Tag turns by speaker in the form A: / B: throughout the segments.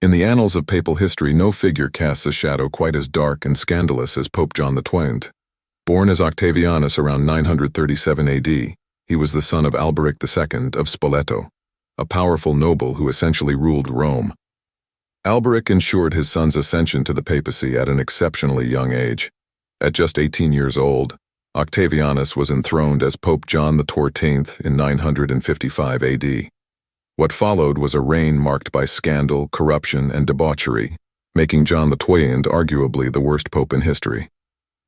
A: In the annals of papal history, no figure casts a shadow quite as dark and scandalous as Pope John XII. Born as Octavianus around 937 AD, he was the son of Alberic II of Spoleto, a powerful noble who essentially ruled Rome. Alberic ensured his son's ascension to the papacy at an exceptionally young age. At just 18 years old, Octavianus was enthroned as Pope John XIV in 955 AD. What followed was a reign marked by scandal, corruption, and debauchery, making John XII arguably the worst pope in history.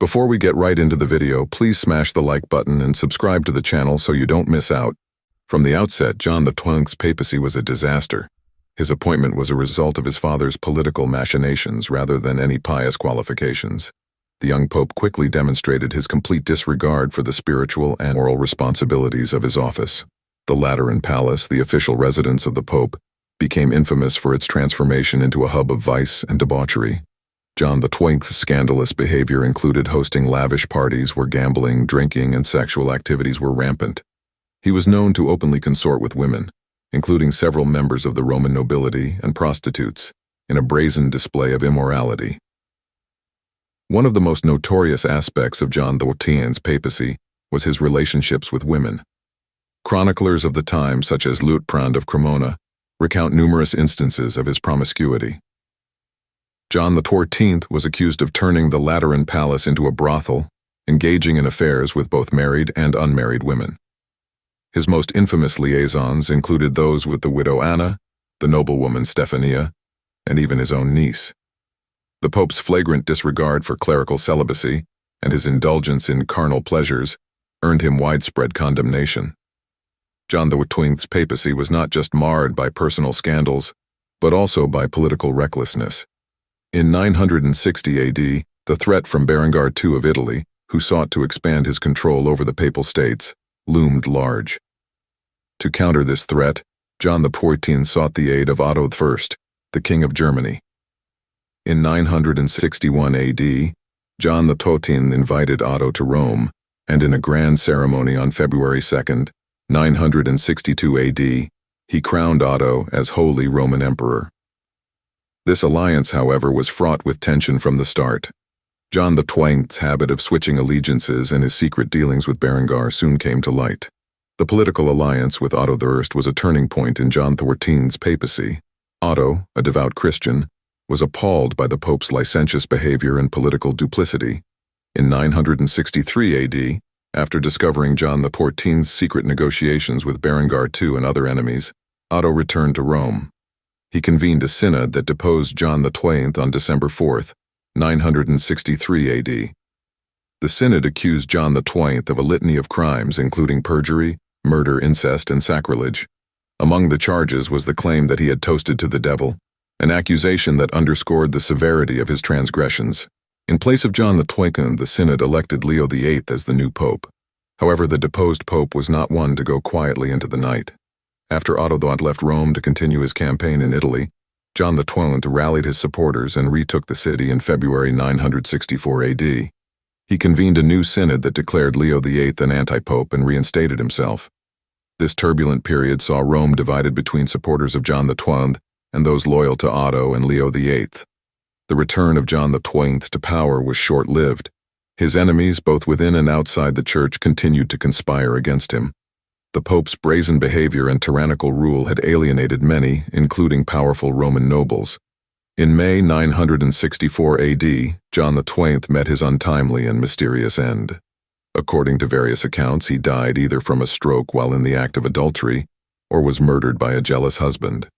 A: Before we get right into the video, please smash the like button and subscribe to the channel so you don't miss out. From the outset, John XII's papacy was a disaster. His appointment was a result of his father's political machinations rather than any pious qualifications. The young pope quickly demonstrated his complete disregard for the spiritual and moral responsibilities of his office. The Lateran Palace, the official residence of the pope, became infamous for its transformation into a hub of vice and debauchery. John XII's scandalous behavior included hosting lavish parties where gambling, drinking, and sexual activities were rampant. He was known to openly consort with women, including several members of the Roman nobility and prostitutes, in a brazen display of immorality. One of the most notorious aspects of John XII's papacy was his relationships with women. Chroniclers of the time, such as Liutprand of Cremona, recount numerous instances of his promiscuity. John XIV was accused of turning the Lateran Palace into a brothel, engaging in affairs with both married and unmarried women. His most infamous liaisons included those with the widow Anna, the noblewoman Stephania, and even his own niece. The Pope's flagrant disregard for clerical celibacy and his indulgence in carnal pleasures earned him widespread condemnation. John XII's papacy was not just marred by personal scandals, but also by political recklessness. In 960 AD, the threat from Berengar II of Italy, who sought to expand his control over the papal states, loomed large. To counter this threat, John XIV sought the aid of Otto I, the King of Germany. In 961 AD, John XIV invited Otto to Rome, and in a grand ceremony on February 2, 962 AD, he crowned Otto as Holy Roman Emperor. This alliance, however, was fraught with tension from the start. John XII's habit of switching allegiances and his secret dealings with Berengar soon came to light. The political alliance with Otto I was a turning point in John XIV's papacy. Otto, a devout Christian, was appalled by the Pope's licentious behavior and political duplicity. In 963 AD, after discovering John XIV's secret negotiations with Berengar II and other enemies, Otto returned to Rome. He convened a synod that deposed John XII on December 4, 963 AD. The synod accused John XII of a litany of crimes including perjury, murder, incest, and sacrilege. Among the charges was the claim that he had toasted to the devil, an accusation that underscored the severity of his transgressions. In place of John XII, the synod elected Leo VIII as the new pope. However, the deposed pope was not one to go quietly into the night. After Otto left Rome to continue his campaign in Italy, John XII rallied his supporters and retook the city in February 964 AD. He convened a new synod that declared Leo VIII an anti-pope and reinstated himself. This turbulent period saw Rome divided between supporters of John XII and those loyal to Otto and Leo VIII. The return of John XII to power was short-lived. His enemies, both within and outside the church, continued to conspire against him. The Pope's brazen behavior and tyrannical rule had alienated many, including powerful Roman nobles. In May 964 AD, John XII met his untimely and mysterious end. According to various accounts, he died either from a stroke while in the act of adultery or was murdered by a jealous husband.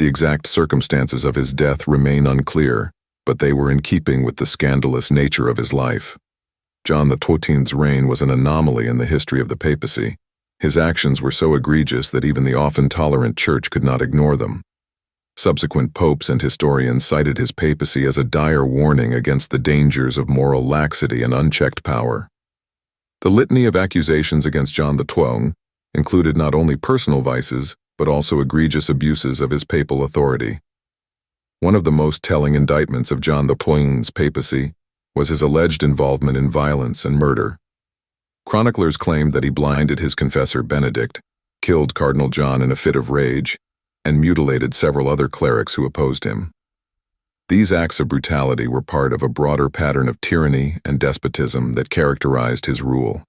A: The exact circumstances of his death remain unclear, but they were in keeping with the scandalous nature of his life. John XII's reign was an anomaly in the history of the papacy. His actions were so egregious that even the often tolerant church could not ignore them. Subsequent popes and historians cited his papacy as a dire warning against the dangers of moral laxity and unchecked power. The litany of accusations against John XII included not only personal vices, but also egregious abuses of his papal authority. One of the most telling indictments of John XII's papacy was his alleged involvement in violence and murder. Chroniclers claimed that he blinded his confessor Benedict, killed Cardinal John in a fit of rage, and mutilated several other clerics who opposed him. These acts of brutality were part of a broader pattern of tyranny and despotism that characterized his rule.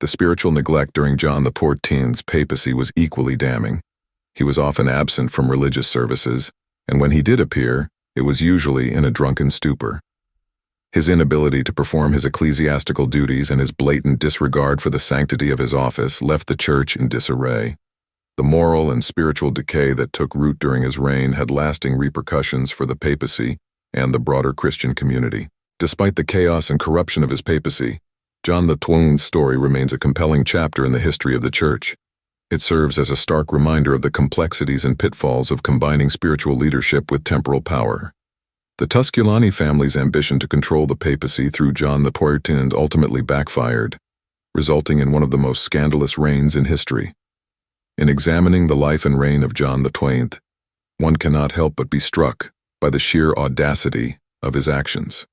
A: The spiritual neglect during John XIV's papacy was equally damning. He was often absent from religious services, and when he did appear, it was usually in a drunken stupor. His inability to perform his ecclesiastical duties and his blatant disregard for the sanctity of his office left the church in disarray. The moral and spiritual decay that took root during his reign had lasting repercussions for the papacy and the broader Christian community. Despite the chaos and corruption of his papacy, John XII's story remains a compelling chapter in the history of the church. It serves as a stark reminder of the complexities and pitfalls of combining spiritual leadership with temporal power. The Tusculani family's ambition to control the papacy through John XIV ultimately backfired, resulting in one of the most scandalous reigns in history. In examining the life and reign of John XII, one cannot help but be struck by the sheer audacity of his actions.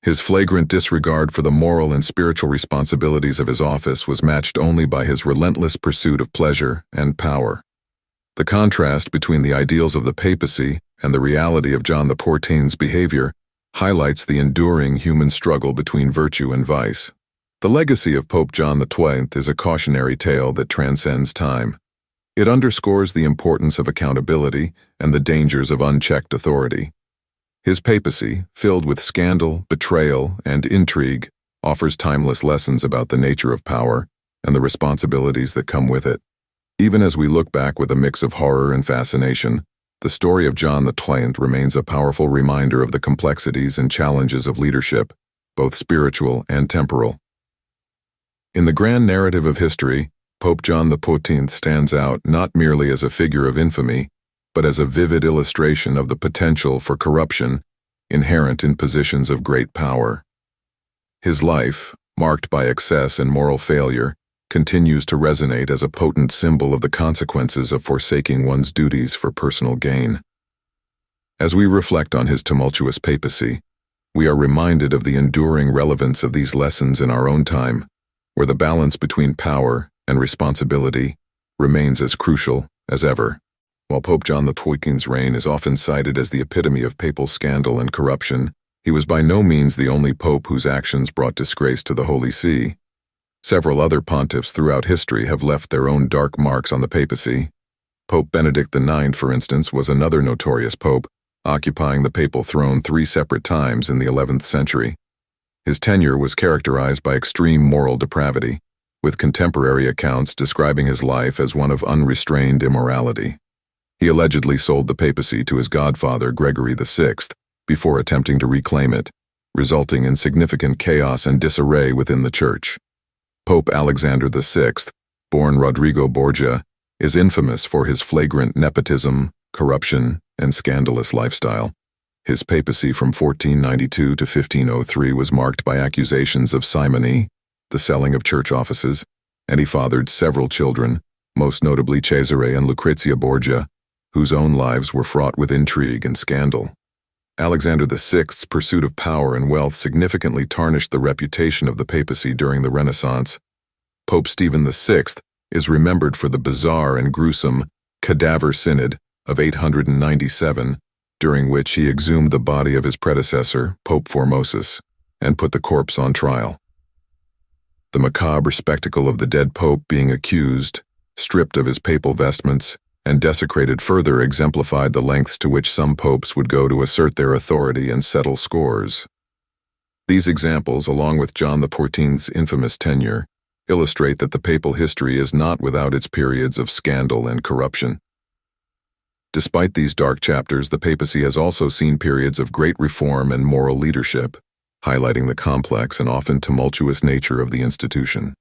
A: His flagrant disregard for the moral and spiritual responsibilities of his office was matched only by his relentless pursuit of pleasure and power. The contrast between the ideals of the papacy and the reality of John XIV's behavior highlights the enduring human struggle between virtue and vice. The legacy of Pope John XII is a cautionary tale that transcends time. It underscores the importance of accountability and the dangers of unchecked authority. His papacy, filled with scandal, betrayal, and intrigue, offers timeless lessons about the nature of power and the responsibilities that come with it. Even as we look back with a mix of horror and fascination, the story of John XII remains a powerful reminder of the complexities and challenges of leadership, both spiritual and temporal. In the grand narrative of history, Pope John XIV stands out not merely as a figure of infamy, but as a vivid illustration of the potential for corruption inherent in positions of great power. His life, marked by excess and moral failure, continues to resonate as a potent symbol of the consequences of forsaking one's duties for personal gain. As we reflect on his tumultuous papacy, we are reminded of the enduring relevance of these lessons in our own time, where the balance between power and responsibility remains as crucial as ever. While Pope John XIV's reign is often cited as the epitome of papal scandal and corruption, he was by no means the only pope whose actions brought disgrace to the Holy See. Several other pontiffs throughout history have left their own dark marks on the papacy. Pope Benedict IX, for instance, was another notorious pope, occupying the papal throne 3 separate times in the 11th century. His tenure was characterized by extreme moral depravity, with contemporary accounts describing his life as one of unrestrained immorality. He allegedly sold the papacy to his godfather, Gregory VI, before attempting to reclaim it, resulting in significant chaos and disarray within the church. Pope Alexander VI, born Rodrigo Borgia, is infamous for his flagrant nepotism, corruption, and scandalous lifestyle. His papacy from 1492 to 1503 was marked by accusations of simony, the selling of church offices, and he fathered several children, most notably Cesare and Lucrezia Borgia, whose own lives were fraught with intrigue and scandal. Alexander VI's pursuit of power and wealth significantly tarnished the reputation of the papacy during the Renaissance. Pope Stephen VI is remembered for the bizarre and gruesome Cadaver Synod of 897, during which he exhumed the body of his predecessor, Pope Formosus, and put the corpse on trial. The macabre spectacle of the dead pope being accused, stripped of his papal vestments, and desecrated further exemplified the lengths to which some popes would go to assert their authority and settle scores. These examples, along with John XIV's infamous tenure, illustrate that the papal history is not without its periods of scandal and corruption. Despite these dark chapters, the papacy has also seen periods of great reform and moral leadership, highlighting the complex and often tumultuous nature of the institution.